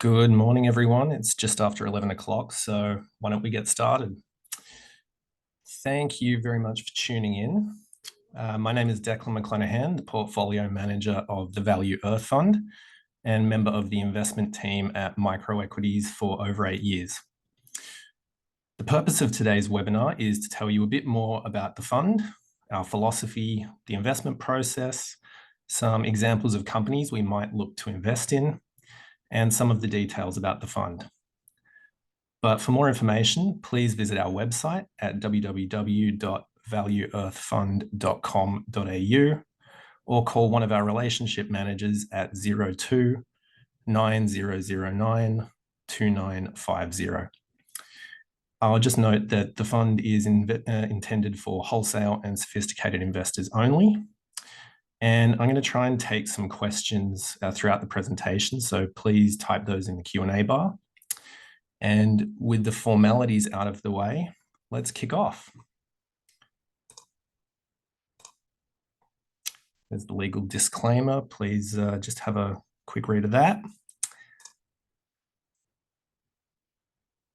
Good morning, everyone. It's just after 11 o'clock, so why don't we get started? Thank you very much for tuning in. My name is Declan McLenaghan, the Portfolio Manager of the Value Earth Fund and member of the investment team at Microequities for over 8 years. The purpose of today's webinar is to tell you a bit more about the fund, our philosophy, the investment process, some examples of companies we might look to invest in, and some of the details about the fund. But for more information, please visit our website at www.valueearthfund.com.au or call one of our relationship managers at 02 9009 2950. I'll just note that the fund is intended for wholesale and sophisticated investors only. And I'm going to try and take some questions throughout the presentation, so please type those in the Q&A bar. And with the formalities out of the way, let's kick off. There's the legal disclaimer. Please just have a quick read of that.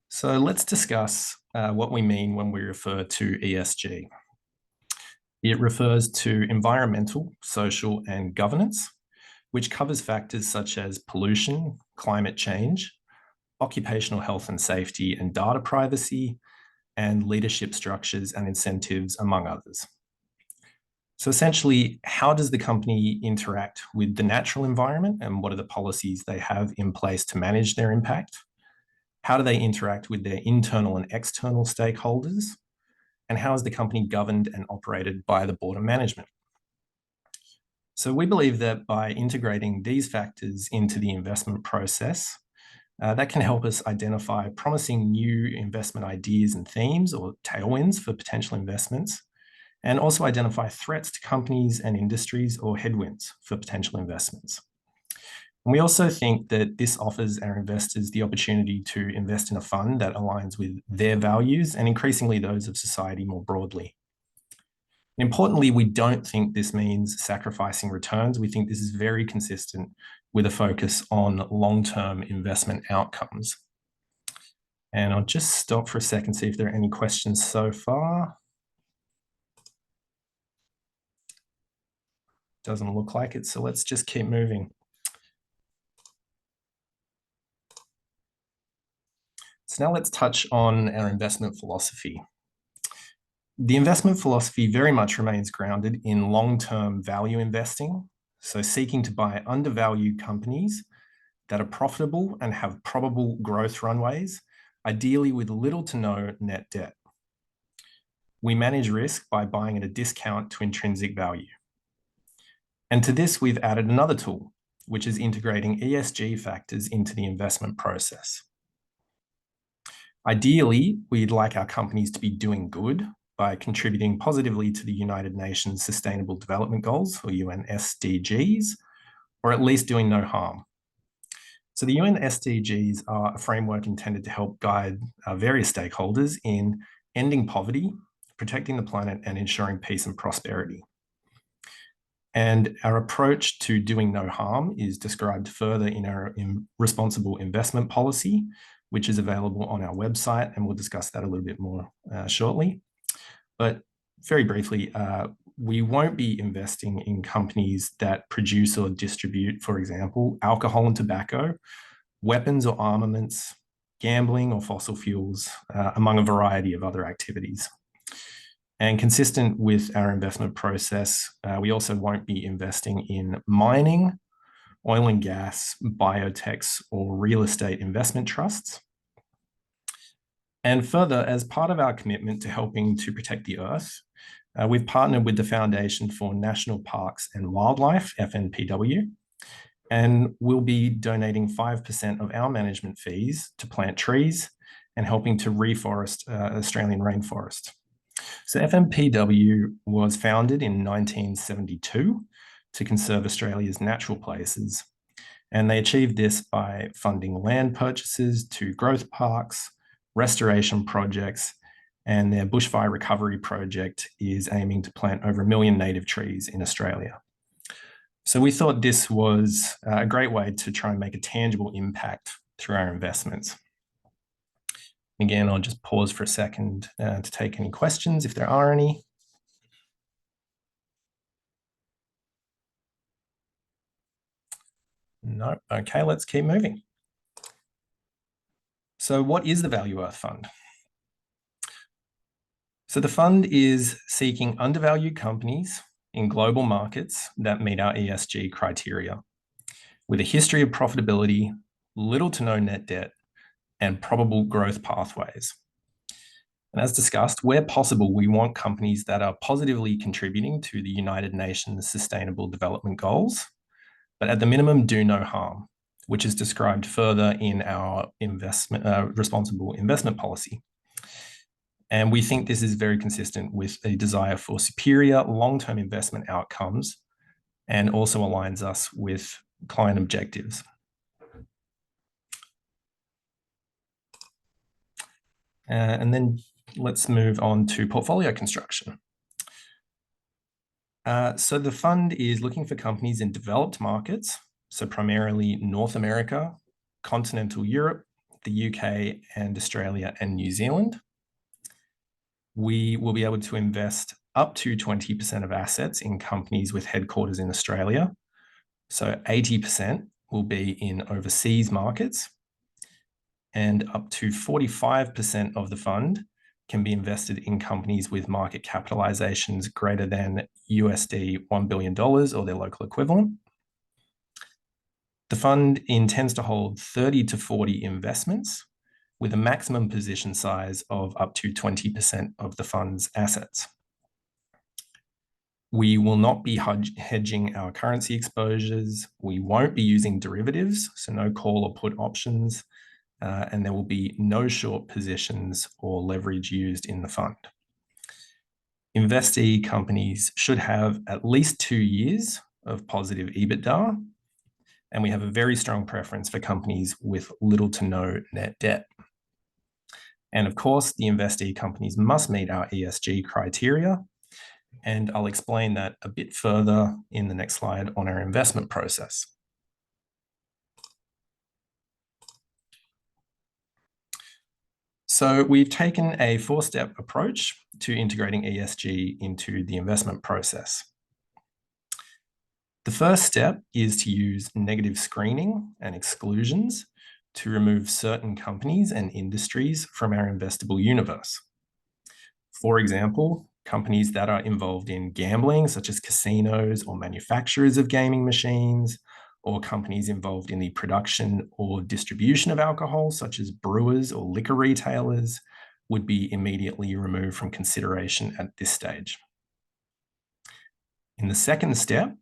So let's discuss what we mean when we refer to ESG. It refers to environmental, social, and governance, which covers factors such as pollution, climate change, occupational health and safety and data privacy, and leadership structures and incentives, among others. So essentially, how does the company interact with the natural environment and what are the policies they have in place to manage their impact? How do they interact with their internal and external stakeholders? And how is the company governed and operated by the board of management? So we believe that by integrating these factors into the investment process, that can help us identify promising new investment ideas and themes or tailwinds for potential investments, and also identify threats to companies and industries or headwinds for potential investments. And we also think that this offers our investors the opportunity to invest in a fund that aligns with their values and increasingly those of society more broadly. Importantly, we don't think this means sacrificing returns. We think this is very consistent with a focus on long-term investment outcomes. And I'll just stop for a second, see if there are any questions so far. Doesn't look like it, so let's just keep moving. So now let's touch on our investment philosophy. The investment philosophy very much remains grounded in long-term value investing, so seeking to buy undervalued companies that are profitable and have probable growth runways, ideally with little to no net debt. We manage risk by buying at a discount to intrinsic value. And to this, we've added another tool, which is integrating ESG factors into the investment process. Ideally, we'd like our companies to be doing good by contributing positively to the United Nations Sustainable Development Goals, or UN SDGs, or at least doing no harm. So the UN SDGs are a framework intended to help guide various stakeholders in ending poverty, protecting the planet, and ensuring peace and prosperity. And our approach to doing no harm is described further in our responsible investment policy, which is available on our website, and we'll discuss that a little bit more shortly. But very briefly, we won't be investing in companies that produce or distribute, for example, alcohol and tobacco, weapons or armaments, gambling or fossil fuels, among a variety of other activities. And consistent with our investment process, we also won't be investing in mining, oil and gas, biotechs, or real estate investment trusts. And further, as part of our commitment to helping to protect the Earth, we've partnered with the Foundation for National Parks and Wildlife, FNPW, and we'll be donating 5% of our management fees to plant trees and helping to reforest Australian rainforest. So FNPW was founded in 1972 to conserve Australia's natural places, and they achieved this by funding land purchases to growth parks, restoration projects, and their bushfire recovery project is aiming to plant over 1 million native trees in Australia. So we thought this was a great way to try and make a tangible impact through our investments. Again, I'll just pause for a second to take any questions if there are any. No, okay, let's keep moving. So what is the Value Earth Fund? So the fund is seeking undervalued companies in global markets that meet our ESG criteria, with a history of profitability, little to no net debt, and probable growth pathways. And as discussed, where possible, we want companies that are positively contributing to the United Nations Sustainable Development Goals, but at the minimum do no harm, which is described further in our responsible investment policy. And we think this is very consistent with a desire for superior long-term investment outcomes and also aligns us with client objectives. And then let's move on to portfolio construction. So the fund is looking for companies in developed markets, so primarily North America, continental Europe, the UK, and Australia and New Zealand. We will be able to invest up to 20% of assets in companies with headquarters in Australia. So 80% will be in overseas markets, and up to 45% of the fund can be invested in companies with market capitalizations greater than USD $1 billion or their local equivalent. The fund intends to hold 30 to 40 investments with a maximum position size of up to 20% of the fund's assets. We will not be hedging our currency exposures. We won't be using derivatives, so no call or put options, and there will be no short positions or leverage used in the fund. Investee companies should have at least 2 years of positive EBITDA, and we have a very strong preference for companies with little to no net debt. And of course, the investee companies must meet our ESG criteria, and I'll explain that a bit further in the next slide on our investment process. So we've taken a 4-step approach to integrating ESG into the investment process. The first step is to use negative screening and exclusions to remove certain companies and industries from our investable universe. For example, companies that are involved in gambling, such as casinos or manufacturers of gaming machines, or companies involved in the production or distribution of alcohol, such as brewers or liquor retailers, would be immediately removed from consideration at this stage. In the second step,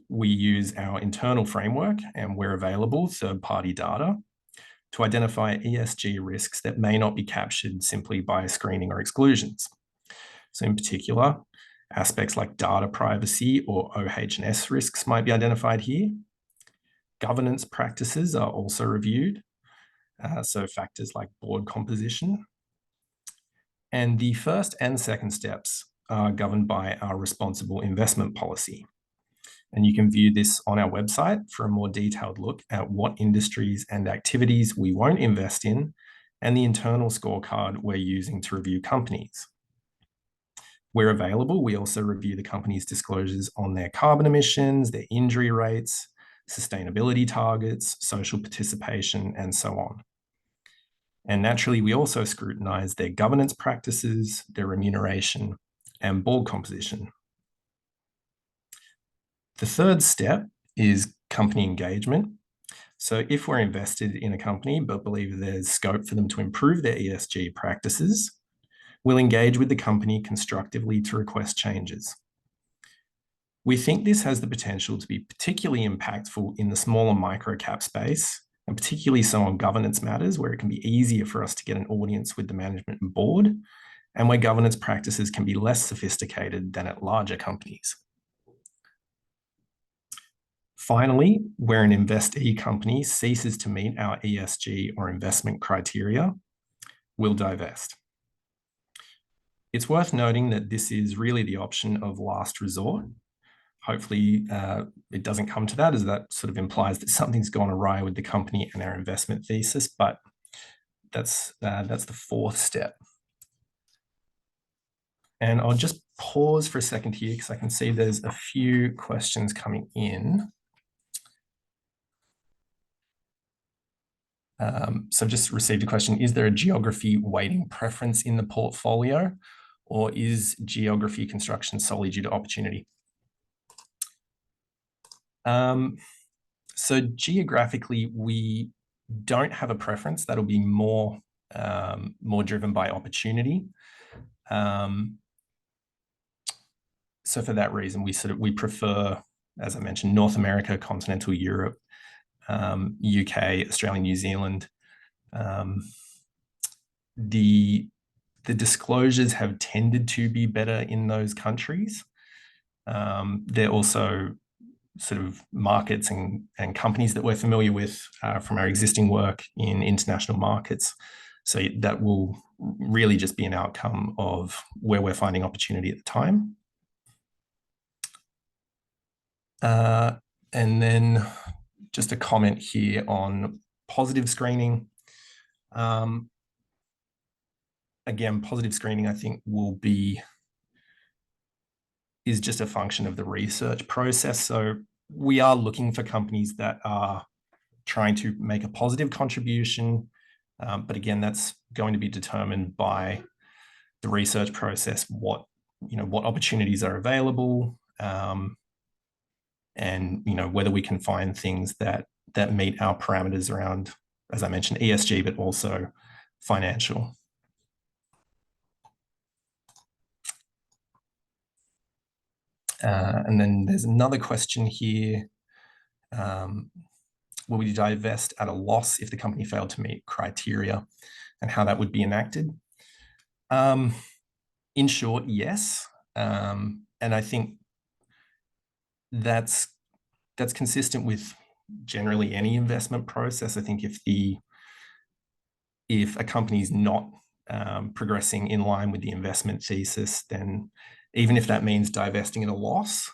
we use our internal framework and, where available, third-party data to identify ESG risks that may not be captured simply by screening or exclusions. So in particular, aspects like data privacy or OH&S risks might be identified here. Governance practices are also reviewed, so factors like board composition. And the first and second steps are governed by our responsible investment policy. And you can view this on our website for a more detailed look at what industries and activities we won't invest in and the internal scorecard we're using to review companies. Where available, we also review the company's disclosures on their carbon emissions, their injury rates, sustainability targets, social participation, and so on. And naturally, we also scrutinize their governance practices, their remuneration, and board composition. The third step is company engagement. So if we're invested in a company but believe there's scope for them to improve their ESG practices, we'll engage with the company constructively to request changes. We think this has the potential to be particularly impactful in the smaller micro-cap space, and particularly so on governance matters, where it can be easier for us to get an audience with the management and board, and where governance practices can be less sophisticated than at larger companies. Finally, where an investee company ceases to meet our ESG or investment criteria, we'll divest. It's worth noting that this is really the option of last resort. hopefully it doesn't come to that, as that sort of implies that something's gone awry with the company and our investment thesis, but that's the fourth step. And I'll just pause for a second here because I can see there's a few questions coming in. So I've just received a question: is there a geography weighting preference in the portfolio, or is geography construction solely due to opportunity? So geographically, we don't have a preference. That'll be more driven by opportunity. So for that reason, we prefer, as I mentioned, North America, continental Europe, UK, Australia, New Zealand. The disclosures have tended to be better in those countries. They're also sort of markets and companies that we're familiar with from our existing work in international markets. So that will really just be an outcome of where we're finding opportunity at the time. And then just a comment here on positive screening. Again, positive screening, I think, is just a function of the research process. So we are looking for companies that are trying to make a positive contribution. But again, that's going to be determined by the research process, what opportunities are available, and whether we can find things that meet our parameters around, as I mentioned, ESG, but also financial. And then there's another question here. Will we divest at a loss if the company failed to meet criteria, and how that would be enacted? In short, yes. And I think that's consistent with generally any investment process. I think if a company is not progressing in line with the investment thesis, then even if that means divesting at a loss,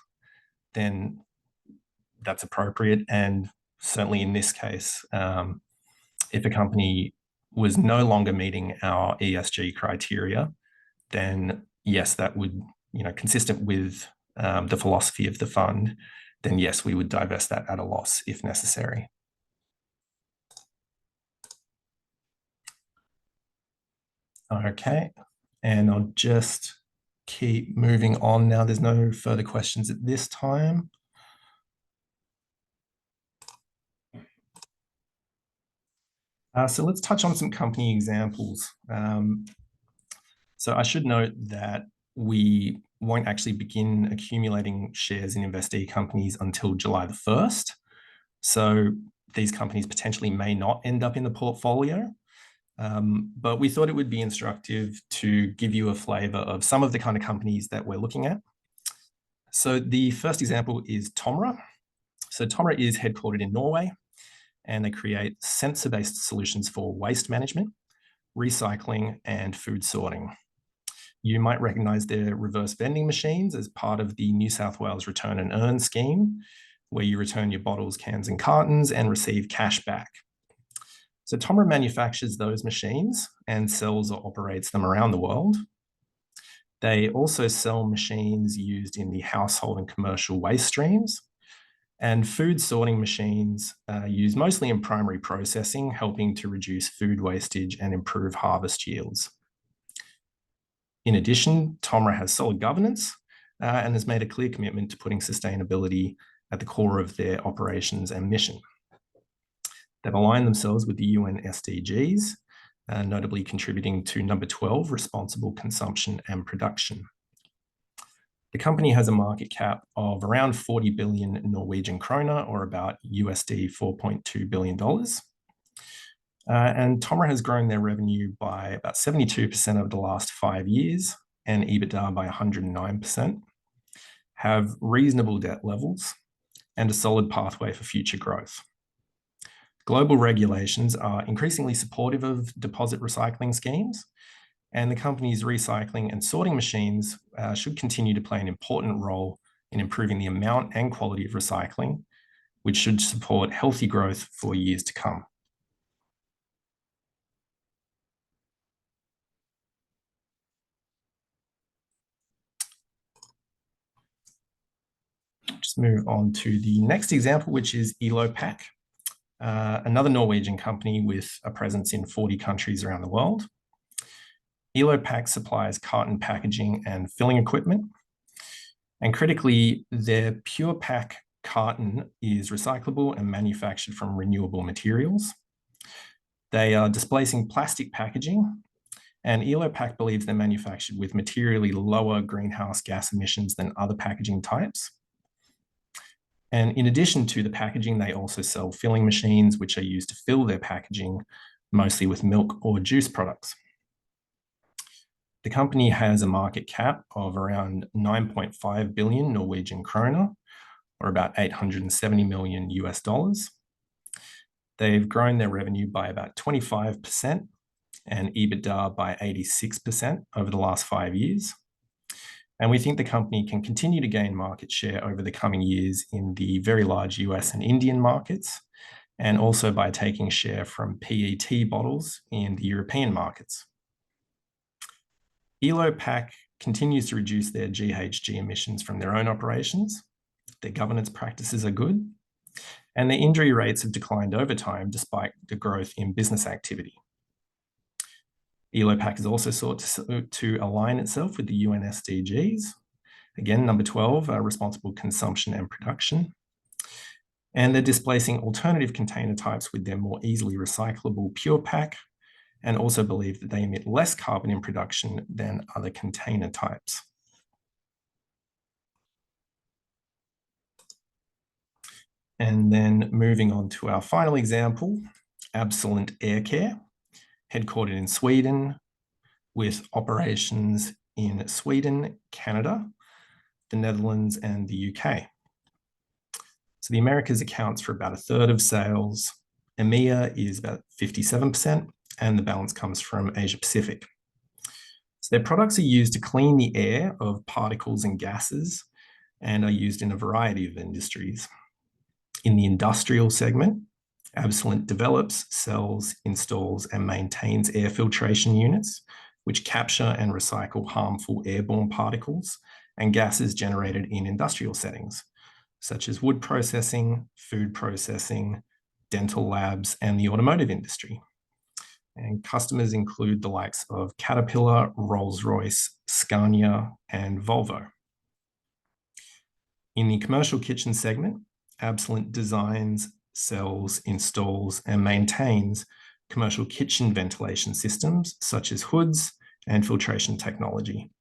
then that's appropriate. And certainly in this case, if a company was no longer meeting our ESG criteria, then yes, that would, consistent with the philosophy of the fund, then yes, we would divest that at a loss if necessary. Okay, and I'll just keep moving on now. There's no further questions at this time. So let's touch on some company examples. So I should note that we won't actually begin accumulating shares in investee companies until July the 1st. So these companies potentially may not end up in the portfolio. But we thought it would be instructive to give you a flavor of some of the kind of companies that we're looking at. So the first example is Tomra. So Tomra is headquartered in Norway, and they create sensor-based solutions for waste management, recycling, and food sorting. You might recognize their reverse vending machines as part of the New South Wales Return and Earn scheme, where you return your bottles, cans, and cartons and receive cash back. So Tomra manufactures those machines and sells or operates them around the world. They also sell machines used in the household and commercial waste streams, and food sorting machines used mostly in primary processing, helping to reduce food wastage and improve harvest yields. In addition, Tomra has solid governance and has made a clear commitment to putting sustainability at the core of their operations and mission. They've aligned themselves with the UN SDGs, notably contributing to number 12, responsible consumption and production. The company has a market cap of around 40 billion Norwegian kroner, or about USD $4.2 billion. And Tomra has grown their revenue by about 72% over the last 5 years, and EBITDA by 109%, have reasonable debt levels, and a solid pathway for future growth. Global regulations are increasingly supportive of deposit recycling schemes, and the company's recycling and sorting machines should continue to play an important role in improving the amount and quality of recycling, which should support healthy growth for years to come. Just move on to the next example, which is Elopak, another Norwegian company with a presence in 40 countries around the world. Elopak supplies carton packaging and filling equipment. And critically, their Pure Pack carton is recyclable and manufactured from renewable materials. They are displacing plastic packaging, and Elopak believes they're manufactured with materially lower greenhouse gas emissions than other packaging types. And in addition to the packaging, they also sell filling machines, which are used to fill their packaging, mostly with milk or juice products. The company has a market cap of around 9.5 billion Norwegian kroner, or about 870 million US dollars. They've grown their revenue by about 25% and EBITDA by 86% over the last 5 years. And we think the company can continue to gain market share over the coming years in the very large US and Indian markets, and also by taking share from PET bottles in the European markets. Elopak continues to reduce their GHG emissions from their own operations. Their governance practices are good, and their injury rates have declined over time despite the growth in business activity. Elopak has also sought to align itself with the UN SDGs. Again, number 12, responsible consumption and production. And they're displacing alternative container types with their more easily recyclable Pure Pack, and also believe that they emit less carbon in production than other container types. And then moving on to our final example, Absolent Air Care, headquartered in Sweden, with operations in Sweden, Canada, the Netherlands, and the UK. So the Americas accounts for about a third of sales. EMEA is about 57%, and the balance comes from Asia Pacific. So their products are used to clean the air of particles and gases and are used in a variety of industries. In the industrial segment, Absolent develops, sells, installs, and maintains air filtration units, which capture and recycle harmful airborne particles and gases generated in industrial settings, such as wood processing, food processing, dental labs, and the automotive industry. And customers include the likes of Caterpillar, Rolls-Royce, Scania, and Volvo. In the commercial kitchen segment, Absolent designs, sells, installs, and maintains commercial kitchen ventilation systems such as hoods and filtration technology.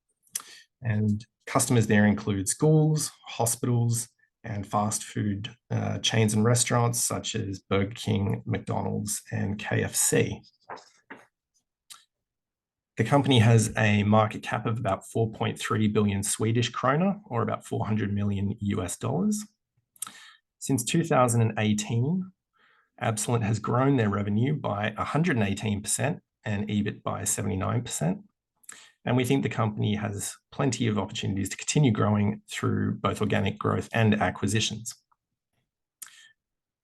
And customers there include schools, hospitals, and fast food chains and restaurants such as Burger King, McDonald's, and KFC. The company has a market cap of about 4.3 billion Swedish krona, or about 400 million US dollars. Since 2018, Absolent has grown their revenue by 118% and EBIT by 79%. And we think the company has plenty of opportunities to continue growing through both organic growth and acquisitions.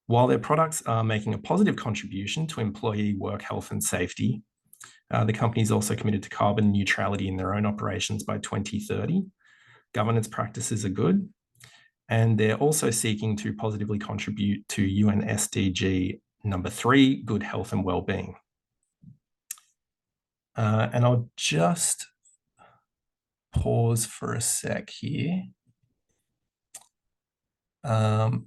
While their products are making a positive contribution to employee work health and safety, the company is also committed to carbon neutrality in their own operations by 2030. Governance practices are good, and they're also seeking to positively contribute to UN SDG number 3, good health and well-being. And I'll just pause for a sec here. So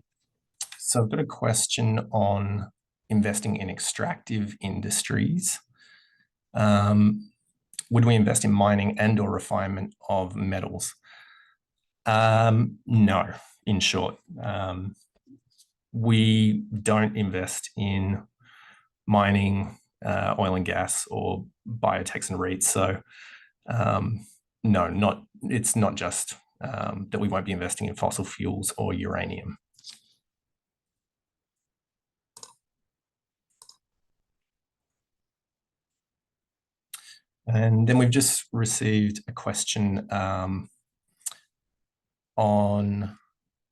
I've got a question on investing in extractive industries. Would we invest in mining and or refinement of metals? No, in short. We don't invest in mining, oil and gas, or biotechs and REITs. So no, it's not just that we won't be investing in fossil fuels or uranium. And then we've just received a question on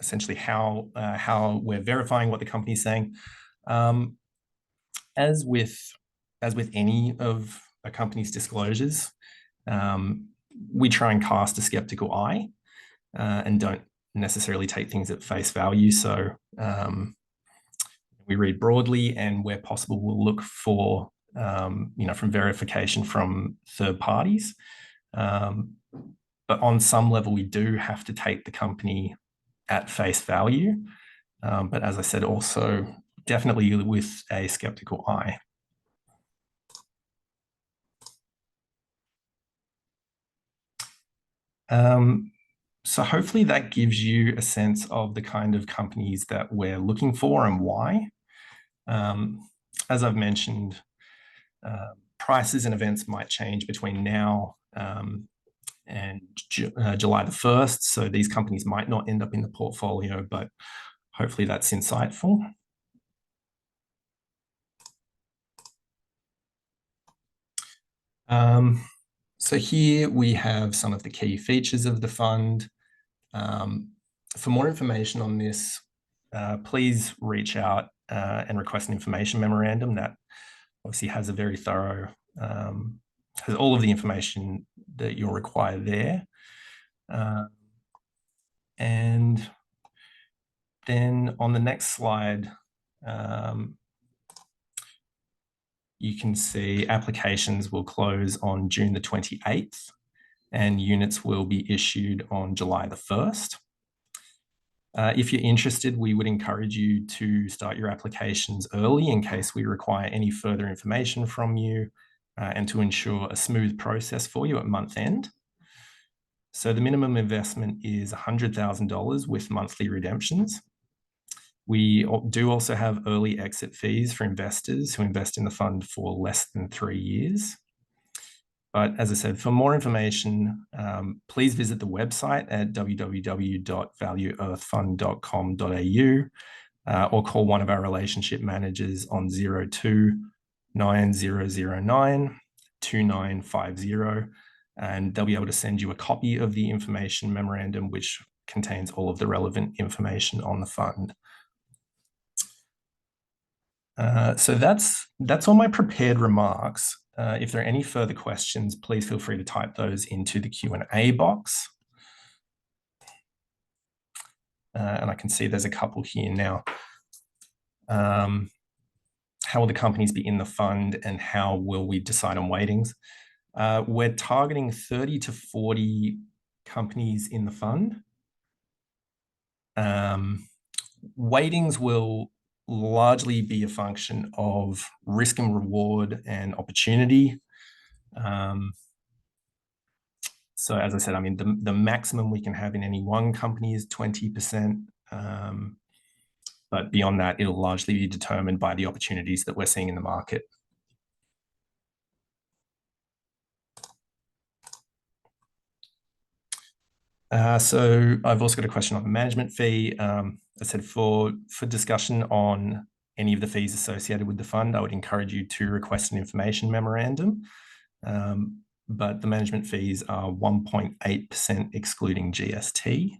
essentially how we're verifying what the company is saying. As with any of a company's disclosures, we try and cast a skeptical eye and don't necessarily take things at face value. So we read broadly, and where possible, we'll look for from verification from third parties. But on some level, we do have to take the company at face value. But as I said, also definitely with a skeptical eye. So hopefully that gives you a sense of the kind of companies that we're looking for and why. As I've mentioned, prices and events might change between now and July the 1st. So these companies might not end up in the portfolio, but hopefully that's insightful. So here we have some of the key features of the fund. For more information on this, please reach out and request an information memorandum that obviously has a very thorough, has all of the information that you'll require there. And then on the next slide, you can see applications will close on June the 28th and units will be issued on July the 1st. If you're interested, we would encourage you to start your applications early in case we require any further information from you and to ensure a smooth process for you at month end. So the minimum investment is $100,000 with monthly redemptions. We do also have early exit fees for investors who invest in the fund for less than 3 years. But as I said, for more information, please visit the website at www.valueearthfund.com.au or call one of our relationship managers on 02 9009 2950, and they'll be able to send you a copy of the information memorandum, which contains all of the relevant information on the fund. So that's all my prepared remarks. If there are any further questions, please feel free to type those into the Q&A box. And I can see there's a couple here now. How will the companies be in the fund and how will we decide on weightings? We're targeting 30 to 40 companies in the fund. Weightings will largely be a function of risk and reward and opportunity. So as I said, I mean, the maximum we can have in any one company is 20%. But beyond that, it'll largely be determined by the opportunities that we're seeing in the market. So I've also got a question on the management fee. I said for discussion on any of the fees associated with the fund, I would encourage you to request an information memorandum. But the management fees are 1.8% excluding GST.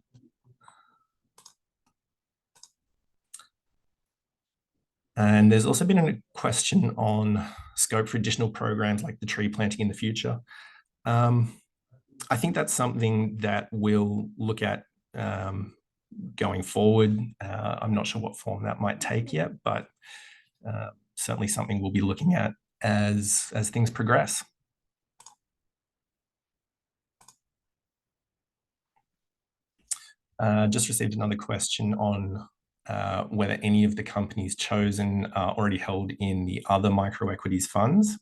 And there's also been a question on scope for additional programs like the tree planting in the future. I think that's something that we'll look at going forward. I'm not sure what form that might take yet, but certainly something we'll be looking at as things progress. Just received another question on whether any of the companies chosen are already held in the other microequities funds.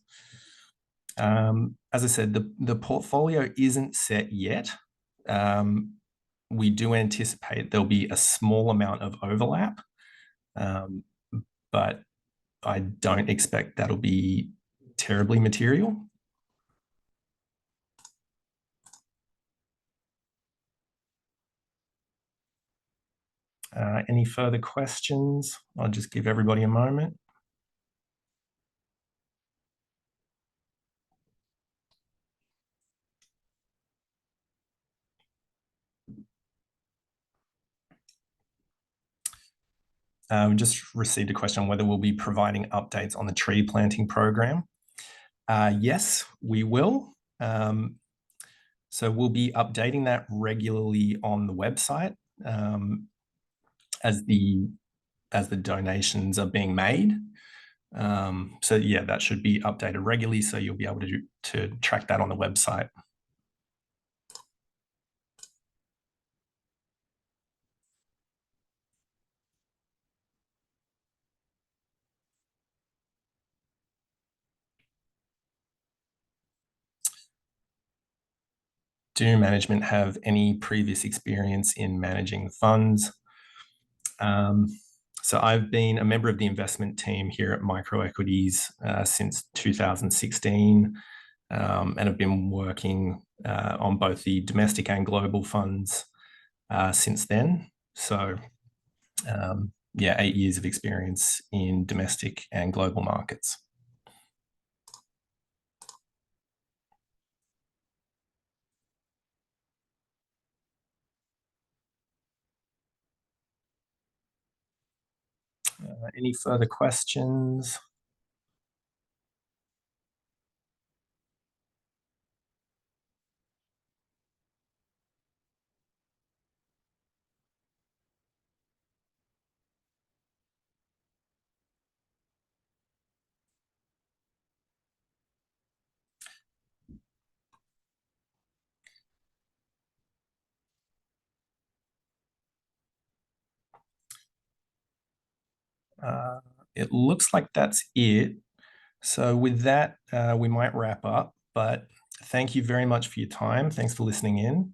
As I said, the portfolio isn't set yet. We do anticipate there'll be a small amount of overlap, but I don't expect that'll be terribly material. Any further questions? I'll just give everybody a moment. We just received a question on whether we'll be providing updates on the tree planting program. Yes, we will. So we'll be updating that regularly on the website as the donations are being made. So yeah, that should be updated regularly, so you'll be able to track that on the website. Do management have any previous experience in managing funds? So I've been a member of the investment team here at Microequities since 2016, and have been working on both the domestic and global funds since then. So yeah, 8 years of experience in domestic and global markets. Any further questions? It looks like that's it. So with that, we might wrap up, but thank you very much for your time. Thanks for listening in.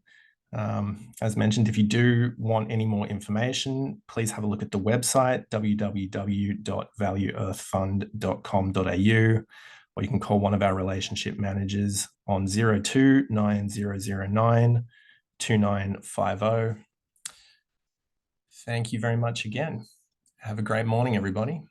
As mentioned, if you do want any more information, please have a look at the website, www.valueearthfund.com.au, or you can call one of our relationship managers on 02 9009 2950. Thank you very much again. Have a great morning, everybody.